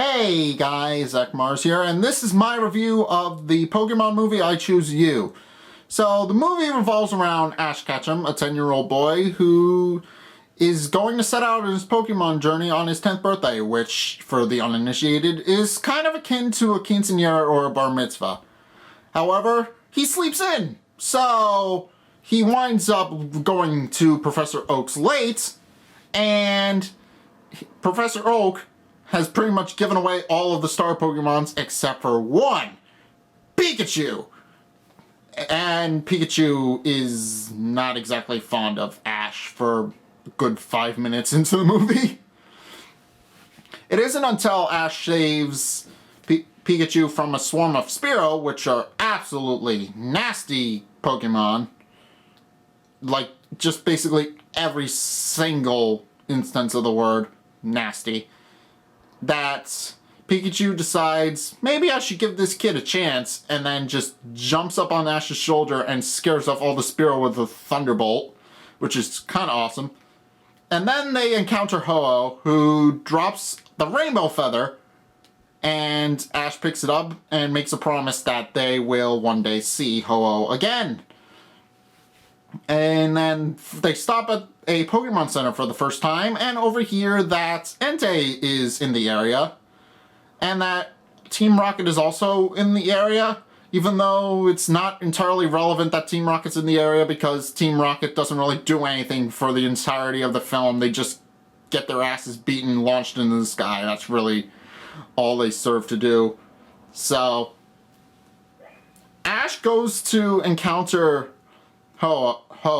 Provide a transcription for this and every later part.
Hey guys, Zack here, and this is my review of the Pokemon movie I Choose You. So the movie revolves around Ash Ketchum, a 10-year-old boy who is going to set out on his Pokemon journey on his 10th birthday, which, for the uninitiated, is kind of akin to a quinceañera or a bar mitzvah. However, he sleeps in, so he winds up going to Professor Oak's late, and Professor Oak has pretty much given away all of the star Pokemons except for one, Pikachu. And Pikachu is not exactly fond of Ash for a good 5 minutes into the movie. It isn't until Ash saves Pikachu from a swarm of Spearow, which are absolutely nasty Pokemon, like just basically every single instance of the word nasty, that Pikachu decides, maybe I should give this kid a chance, and then just jumps up on Ash's shoulder and scares off all the Spearow with a Thunderbolt, which is kind of awesome. And then they encounter Ho-Oh, who drops the Rainbow Feather, and Ash picks it up and makes a promise that they will one day see Ho-Oh again. And then they stop at a Pokemon Center for the first time and overhear that Entei is in the area and that Team Rocket is also in the area, even though it's not entirely relevant that Team Rocket's in the area because Team Rocket doesn't really do anything for the entirety of the film. They just get their asses beaten, launched into the sky. That's really all they serve to do. So Ash goes to encounter Entei,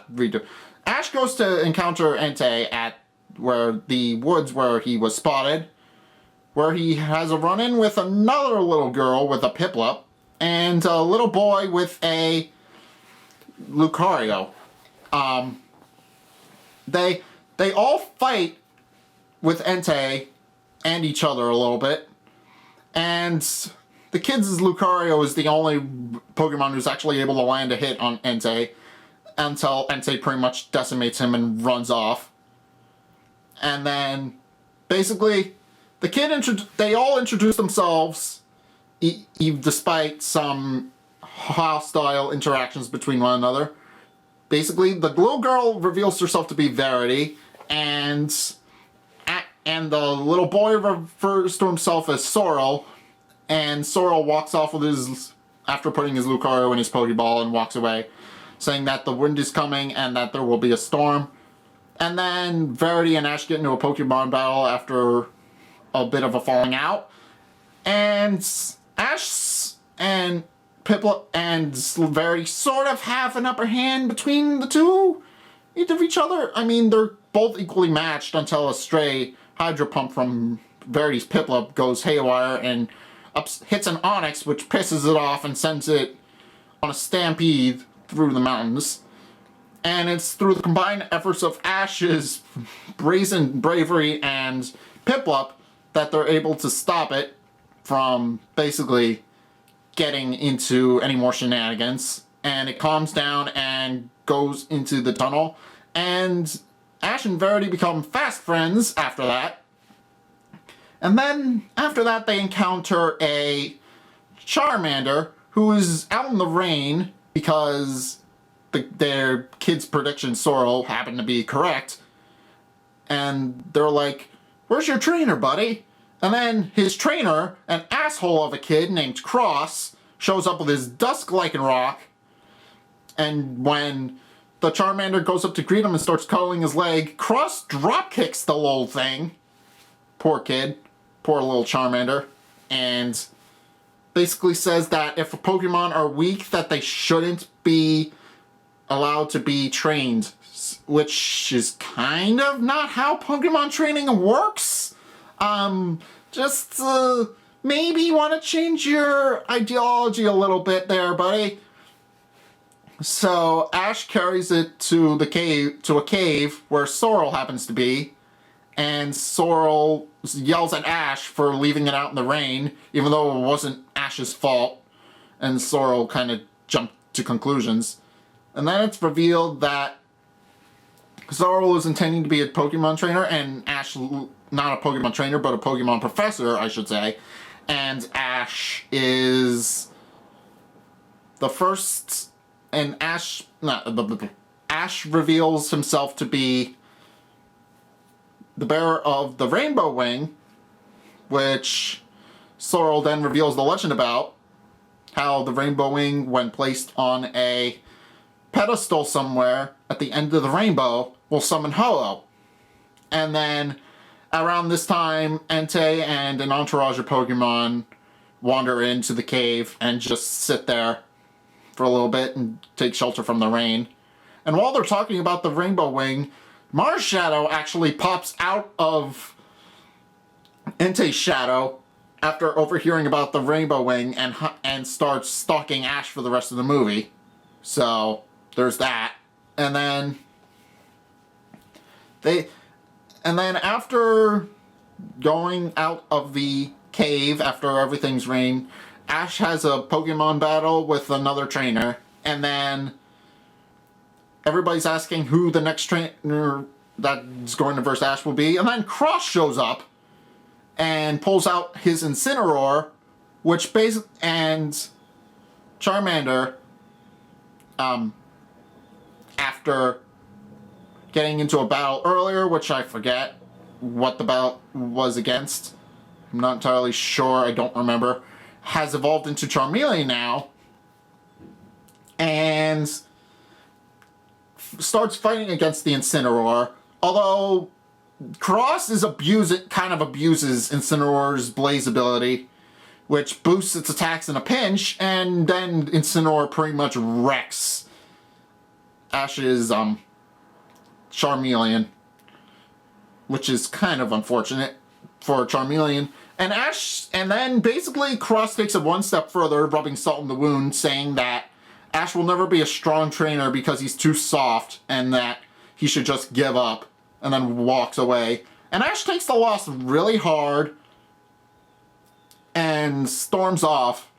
redo. Ash goes to encounter Entei at the woods where he was spotted, where he has a run-in with another little girl with a Piplup, and a little boy with a Lucario. They all fight with Entei and each other a little bit. And the kid's Lucario is the only Pokemon who's actually able to land a hit on Entei until Entei pretty much decimates him and runs off. And then, basically, they all introduce themselves despite some hostile interactions between one another. Basically, the little girl reveals herself to be Verity, and the little boy refers to himself as Sorrel, and Sorrel walks off with after putting his Lucario in his Pokeball and walks away, saying that the wind is coming and that there will be a storm. And then Verity and Ash get into a Pokemon battle after a bit of a falling out, and Ash and Piplup and Verity sort of have an upper hand between the two of each other. I mean, they're both equally matched until a stray Hydro Pump from Verity's Piplup goes haywire and hits an Onix, which pisses it off and sends it on a stampede through the mountains. And it's through the combined efforts of Ash's brazen bravery and Piplup that they're able to stop it from basically getting into any more shenanigans. And it calms down and goes into the tunnel. And Ash and Verity become fast friends after that. And then, after that, they encounter a Charmander who is out in the rain because their kid's prediction, Sorrel, happened to be correct. And they're like, "Where's your trainer, buddy?" And then his trainer, an asshole of a kid named Cross, shows up with his Dusk Lycanroc. And when the Charmander goes up to greet him and starts cuddling his leg, Cross drop kicks the little thing. Poor kid. Poor little Charmander. And basically says that if Pokemon are weak, that they shouldn't be allowed to be trained. Which is kind of not how Pokemon training works. Just maybe you want to change your ideology a little bit there, buddy. So Ash carries it to a cave where Sorrel happens to be, and Sorrel yells at Ash for leaving it out in the rain, even though it wasn't Ash's fault, and Sorrel kind of jumped to conclusions. And then it's revealed that Zoro was intending to be a Pokemon trainer, and Ash, not a Pokemon trainer, but a Pokemon professor, I should say. And Ash is the first, and Ash reveals himself to be the bearer of the Rainbow Wing, which Zoro then reveals the legend about, how the Rainbow Wing, when placed on a pedestal somewhere at the end of the rainbow, will summon Ho-Oh. And then around this time, Entei and an entourage of Pokemon wander into the cave and just sit there for a little bit and take shelter from the rain. And while they're talking about the Rainbow Wing, Mars Shadow actually pops out of Entei's shadow after overhearing about the Rainbow Wing and starts stalking Ash for the rest of the movie. So there's that. And then after going out of the cave after everything's rained, Ash has a Pokemon battle with another trainer, and then everybody's asking who the next trainer that's going to verse Ash will be, and then Cross shows up and pulls out his Incineroar, which and Charmander, after getting into a battle earlier, which I forget what the battle was against. I'm not entirely sure, I don't remember. Has evolved into Charmeleon now. And starts fighting against the Incineroar. Although Cross kind of abuses Incineroar's Blaze ability, which boosts its attacks in a pinch, and then Incineroar pretty much wrecks Ash's Charmeleon, which is kind of unfortunate for Charmeleon. And then basically Cross takes it one step further, rubbing salt in the wound, saying that Ash will never be a strong trainer because he's too soft and that he should just give up, and then walks away. And Ash takes the loss really hard and storms off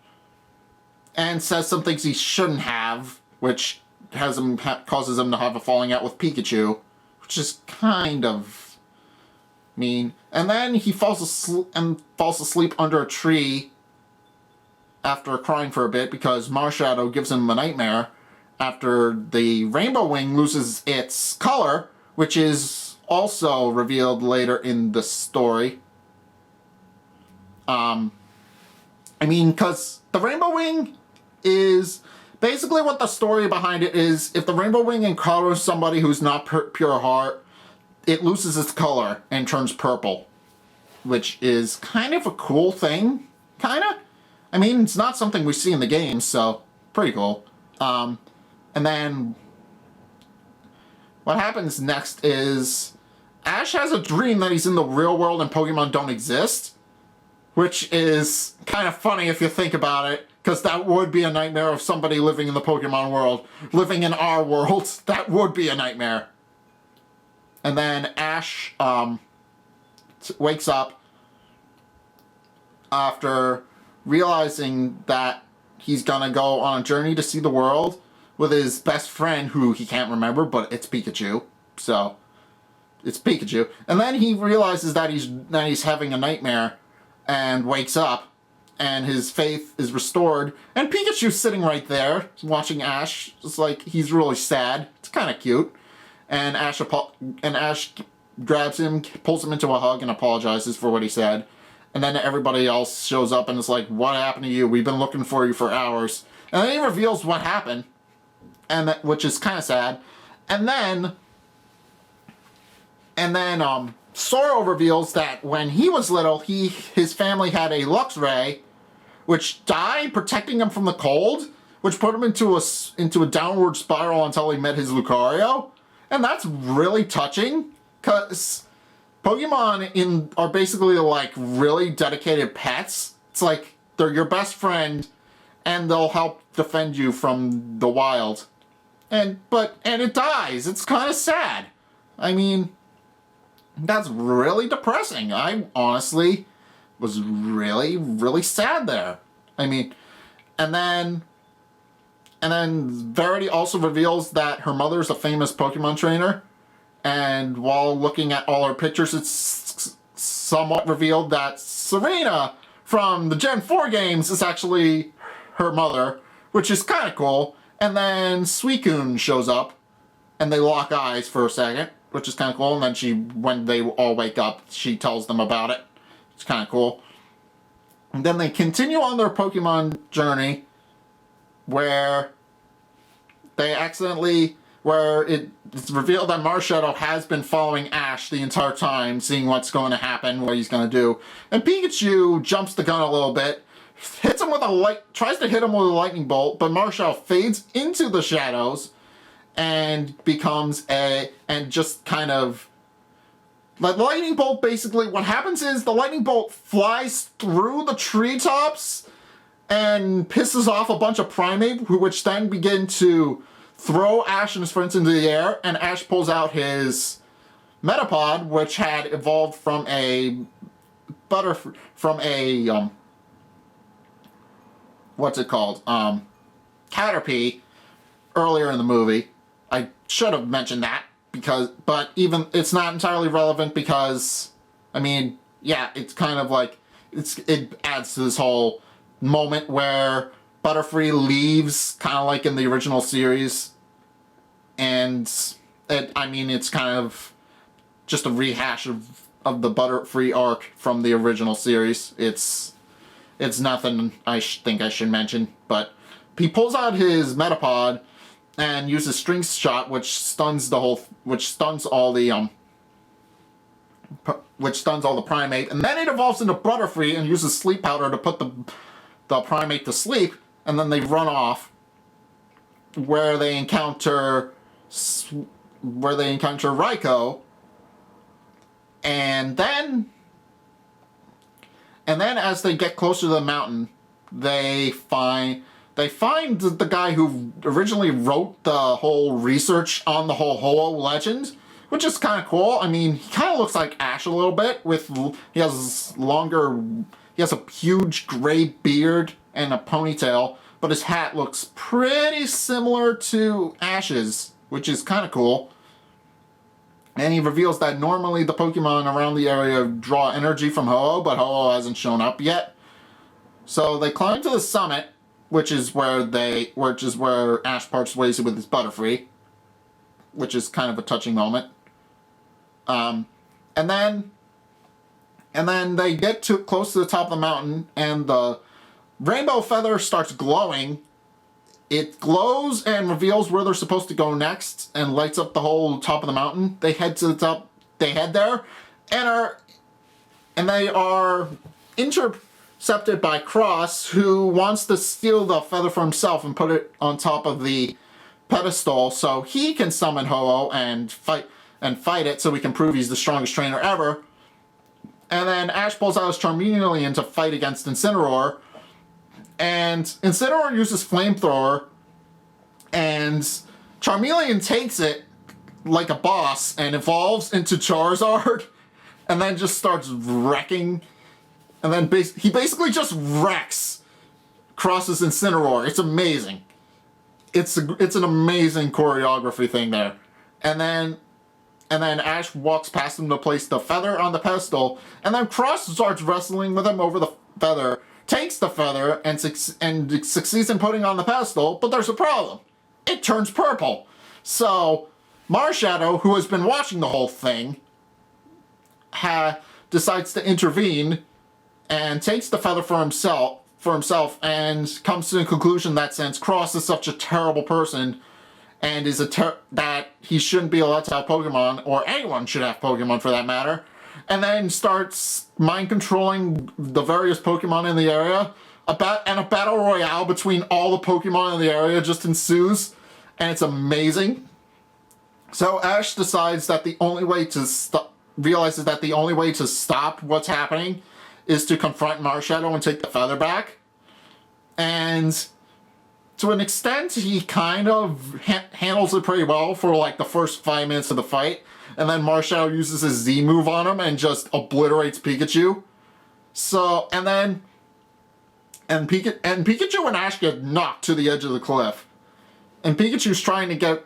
and says some things he shouldn't have, which causes him to have a falling out with Pikachu, which is kind of mean. And then he falls asleep under a tree after crying for a bit because Marshadow gives him a nightmare after the Rainbow Wing loses its color, which is also revealed later in the story. Because the Rainbow Wing is basically what the story behind it is. If the Rainbow Wing encounters somebody who's not pure heart, it loses its color and turns purple, which is kind of a cool thing, kinda. It's not something we see in the game, so pretty cool. And then what happens next is Ash has a dream that he's in the real world and Pokemon don't exist, which is kind of funny if you think about it, because that would be a nightmare of somebody living in the Pokemon world. Living in our world, that would be a nightmare. And then Ash wakes up after realizing that he's gonna go on a journey to see the world with his best friend, who he can't remember, but it's Pikachu. So it's Pikachu. And then he realizes that he's having a nightmare and wakes up, and his faith is restored. And Pikachu's sitting right there watching Ash. It's like he's really sad. It's kind of cute. And Ash grabs him, pulls him into a hug, and apologizes for what he said. And then everybody else shows up and is like, "What happened to you? We've been looking for you for hours." And then he reveals what happened, which is kind of sad. And then Zoro reveals that when he was little, his family had a Luxray, which died protecting him from the cold, which put him into a downward spiral until he met his Lucario. And that's really touching, because Pokemon are basically like really dedicated pets. It's like they're your best friend, and they'll help defend you from the wild. And it dies. It's kind of sad. That's really depressing. I honestly was really, really sad there. And then Verity also reveals that her mother is a famous Pokemon trainer, And while looking at all her pictures, it's somewhat revealed that Serena from the Gen 4 games is actually her mother, which is kind of cool. And then Suicune shows up, and they lock eyes for a second, which is kind of cool. And then when they all wake up, she tells them about it. It's kind of cool. And then they continue on their Pokemon journey, where it's revealed that Marshadow has been following Ash the entire time, seeing what's going to happen, what he's going to do. And Pikachu jumps the gun a little bit, tries to hit him with a lightning bolt, but Marshadow fades into the shadows and just kind of... The lightning bolt, basically, what happens is the lightning bolt flies through the treetops and pisses off a bunch of Primeape, which then begin to throw Ash and his friends into the air, and Ash pulls out his Metapod, which had evolved from a what's it called? Caterpie earlier in the movie. I should have mentioned that, but even it's not entirely relevant because, I mean, yeah, it's kind of like, it adds to this whole moment where Butterfree leaves, kind of like in the original series, and it's kind of just a rehash of the Butterfree arc from the original series. It's nothing I think I should mention, but he pulls out his Metapod and uses String Shot, which stuns all the Primeape, and then it evolves into Butterfree and uses Sleep Powder to put the Primeape to sleep, and then they run off, where they encounter Raikou, and then as they get closer to the mountain, they find the guy who originally wrote the whole research on the whole Ho-Oh legend, which is kind of cool. I mean, he kind of looks like Ash a little bit. He has a huge gray beard and a ponytail, but his hat looks pretty similar to Ash's, which is kind of cool. And he reveals that normally the Pokemon around the area draw energy from Ho-Oh, but Ho-Oh hasn't shown up yet. So they climb to the summit, which is where Ash parts ways with his Butterfree, which is kind of a touching moment. And then they get too close to the top of the mountain, and the rainbow feather starts glowing. It glows and reveals where they're supposed to go next, and lights up the whole top of the mountain. They head to the top. They head there, and they are intercepted by Cross, who wants to steal the feather for himself and put it on top of the pedestal so he can summon Ho-Oh and fight it, so we can prove he's the strongest trainer ever. And then Ash pulls out his Charmeleon to fight against Incineroar. And Incineroar uses Flamethrower, and Charmeleon takes it like a boss and evolves into Charizard, and then just starts wrecking. And then he basically just wrecks Cross's Incineroar. It's amazing. It's an amazing choreography thing there. And then Ash walks past him to place the feather on the pedestal, and then Cross starts wrestling with him over the feather, takes the feather, and succeeds in putting it on the pedestal, but there's a problem. It turns purple. So Marshadow, who has been watching the whole thing, decides to intervene and takes the feather for himself, and comes to the conclusion that since Cross is such a terrible person and that he shouldn't be allowed to have Pokemon, or anyone should have Pokemon for that matter, and then starts mind controlling the various Pokemon in the area. A battle royale between all the Pokemon in the area just ensues, and it's amazing. So Ash decides that the only way to stop what's happening is to confront Marshadow and take the feather back. And to an extent, he kind of handles it pretty well for like the first 5 minutes of the fight. And then Marshadow uses his Z move on him and just obliterates Pikachu. So, and Pikachu and Ash get knocked to the edge of the cliff. And Pikachu's trying to get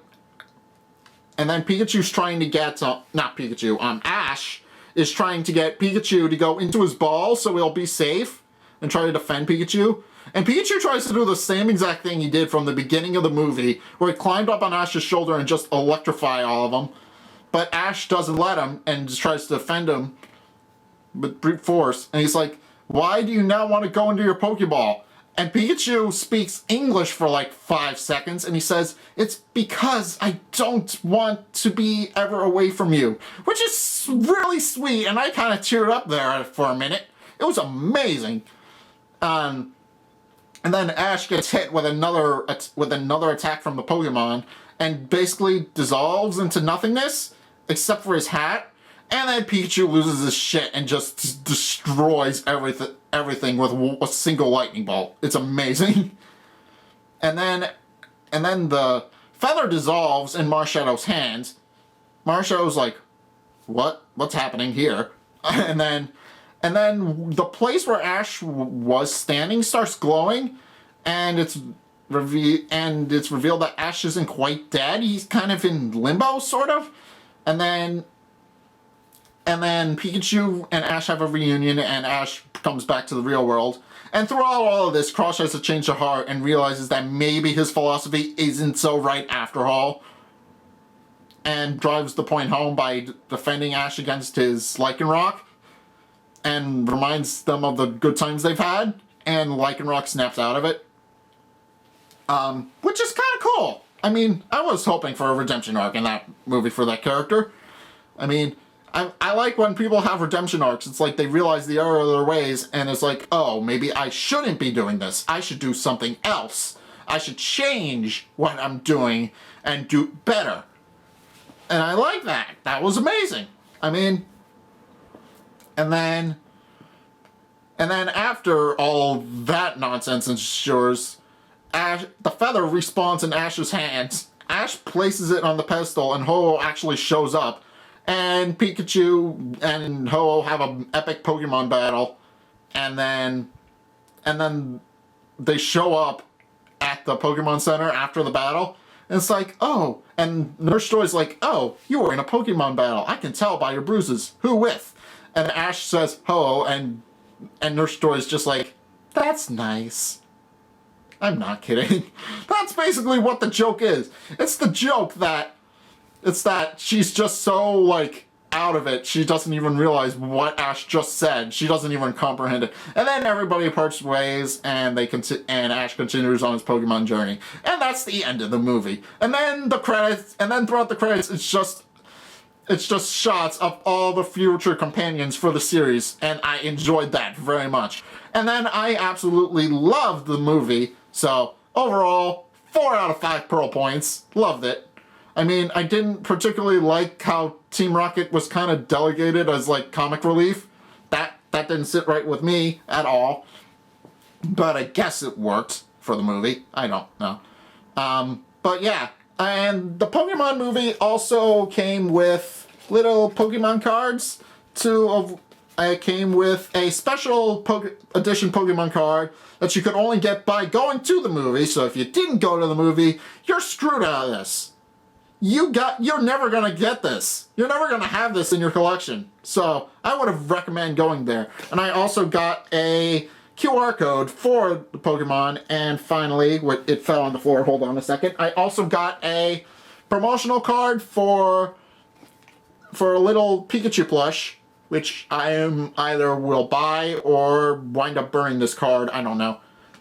then Pikachu's trying to get, not Pikachu, Ash is trying to get Pikachu to go into his ball so he'll be safe and try to defend Pikachu. And Pikachu tries to do the same exact thing he did from the beginning of the movie, where he climbed up on Ash's shoulder and just electrify all of them. But Ash doesn't let him and just tries to defend him with brute force. And he's like, why do you now want to go into your Pokeball? And Pikachu speaks English for like 5 seconds, and he says, it's because I don't want to be ever away from you. Which is really sweet, and I kind of teared up there for a minute. It was amazing. And then Ash gets hit with another attack from the Pokemon, and basically dissolves into nothingness, except for his hat. And then Pikachu loses his shit and just destroys everything with a single lightning bolt. It's amazing. And then the feather dissolves in Marshallow's hands. Marshallow's like, what's happening here? And then the place where Ash was standing starts glowing, and it's revealed that Ash isn't quite dead. He's kind of in limbo, sort of. And then Pikachu and Ash have a reunion, and Ash comes back to the real world. And throughout all of this, Crush has a change of heart and realizes that maybe his philosophy isn't so right after all. And drives the point home by defending Ash against his Lycanroc. And reminds them of the good times they've had. And Lycanroc snaps out of it. Which is kind of cool. I mean, I was hoping for a redemption arc in that movie for that character. I mean, I like when people have redemption arcs. It's like they realize the error of their ways, and it's like, oh, maybe I shouldn't be doing this. I should do something else. I should change what I'm doing and do better. And I like that. That was amazing. I mean, and then after all that nonsense ensures, the feather respawns in Ash's hands. Ash places it on the pedestal, and Ho-Oh actually shows up. And Pikachu and Ho-Oh have an epic Pokemon battle, and then they show up at the Pokemon Center after the battle, and it's like, oh, and Nurse Joy's like, oh, you were in a Pokemon battle. I can tell by your bruises. Who with? And Ash says Ho-Oh, and Nurse Joy's just like, that's nice. I'm not kidding. That's basically what the joke is. It's the joke that she's just so, like, out of it, she doesn't even realize what Ash just said. She doesn't even comprehend it. And then everybody parts ways, and Ash continues on his Pokemon journey. And that's the end of the movie. And then throughout the credits, it's just shots of all the future companions for the series, and I enjoyed that very much. And then I absolutely loved the movie, so overall, 4 out of 5 Pearl points. Loved it. I mean, I didn't particularly like how Team Rocket was kind of delegated as, like, comic relief. That didn't sit right with me at all. But I guess it worked for the movie. I don't know. But yeah. And the Pokemon movie also came with little Pokemon cards. It came with a special edition Pokemon card that you could only get by going to the movie. So if you didn't go to the movie, you're screwed out of this. You're never gonna get this. You're never gonna have this in your collection. So I would have recommend going there. And I also got a QR code for the Pokemon, and finally, it fell on the floor. Hold on a second. I also got a promotional card for a little Pikachu plush, which I either will buy or wind up burning this card. I don't know.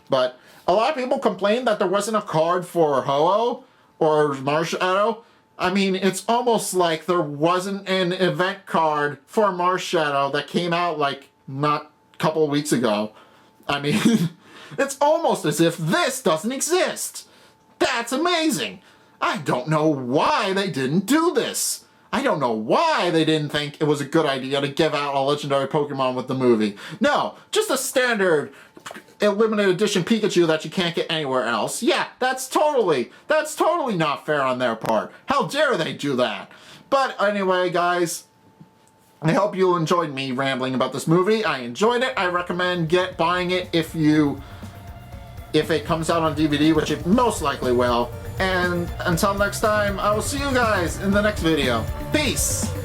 But a lot of people complained that there wasn't a card for Ho-Oh or Marshadow. I mean, it's almost like there wasn't an event card for Marshadow that came out, like, not a couple of weeks ago. I mean, it's almost as if this doesn't exist. That's amazing. I don't know why they didn't do this. I don't know why they didn't think it was a good idea to give out a legendary Pokemon with the movie. No, just a standard limited edition Pikachu that you can't get anywhere else. Yeah, that's totally not fair on their part. How dare they do that? But anyway, guys, I hope you enjoyed me rambling about this movie. I enjoyed it. I recommend buying it if it comes out on DVD, which it most likely will. And until next time, I will see you guys in the next video. Peace!